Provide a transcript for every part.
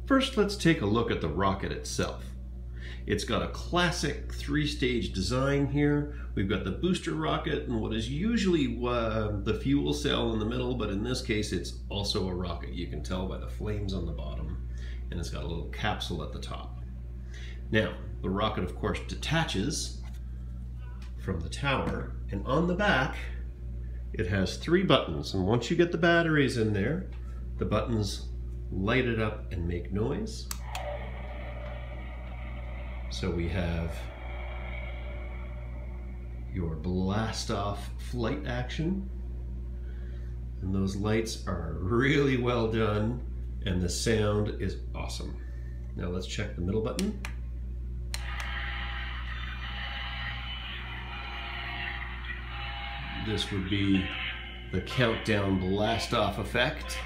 First, let's take a look at the rocket itself. It's got a classic three-stage design here. We've got the booster rocket and what is usually the fuel cell in the middle, but in this case it's also a rocket. You can tell by the flames on the bottom, and it's got a little capsule at the top. Now, the rocket of course detaches from the tower, and on the back it has 3 buttons, and once you get the batteries in there, the buttons light it up and make noise. So we have your blast off flight action, and those lights are really well done and the sound is awesome. Now let's check the middle button. This would be the countdown blast off effect.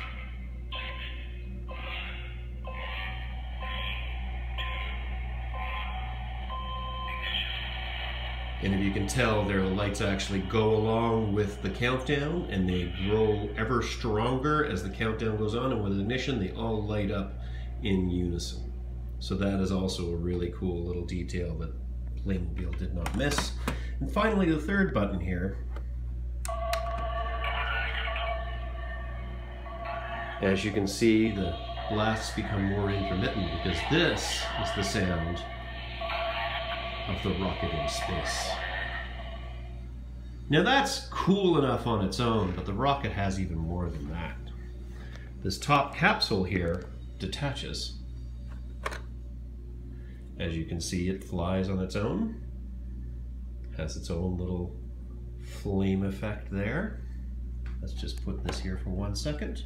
And if you can tell, their lights actually go along with the countdown, and they grow ever stronger as the countdown goes on, and with ignition they all light up in unison. So that is also a really cool little detail that Playmobil did not miss. And finally, the third button here. As you can see, the blasts become more intermittent because this is the sound of the rocket in space. Now that's cool enough on its own, but the rocket has even more than that. This top capsule here detaches. As you can see, it flies on its own, has its own little flame effect there. Let's just put this here for 1 second.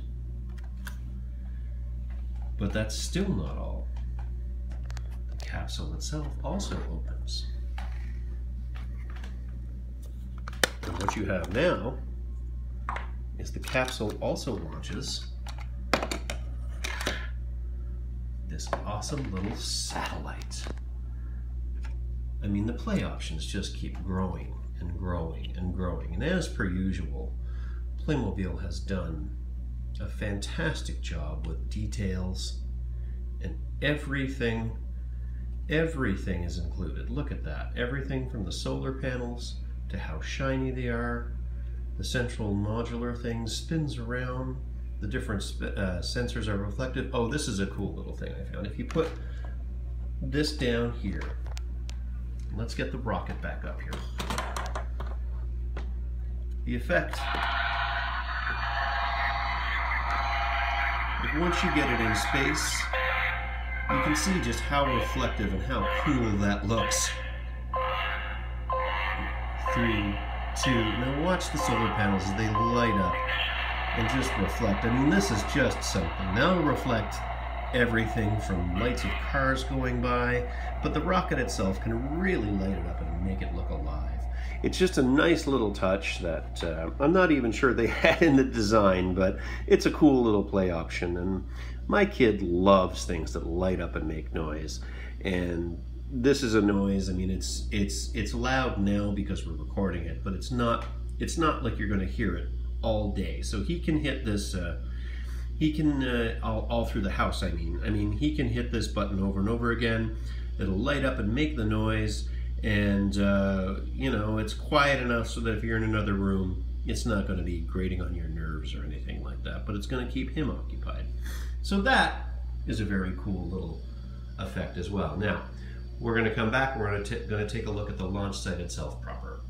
But that's still not all. The capsule itself also opens. And what you have now is the capsule also launches this awesome little satellite. I mean, the play options just keep growing and growing and growing. And as per usual, Playmobil has done a fantastic job with details, and everything is included. Look at that. Everything from the solar panels to how shiny they are. The central modular thing spins around. The different sensors are reflected. Oh, this is a cool little thing I found. If you put this down here, let's get the rocket back up here. The effect, like once you get it in space, you can see just how reflective and how cool that looks. 3, 2, now watch the solar panels as they light up and just reflect. I mean, this is just something. Now it'll reflect everything from lights of cars going by, but the rocket itself can really light it up and make it look alive. It's just a nice little touch that I'm not even sure they had in the design, but it's a cool little play option, and my kid loves things that light up and make noise. And this is a noise. I mean, it's loud now because we're recording it, but it's not like you're going to hear it all day. So he can hit this. He can all through the house. I mean, he can hit this button over and over again. It'll light up and make the noise, and you know, it's quiet enough so that if you're in another room, it's not going to be grating on your nerves or anything like that. But it's going to keep him occupied. So that is a very cool little effect as well. Now, we're going to come back, we're going to take a look at the launch site itself proper.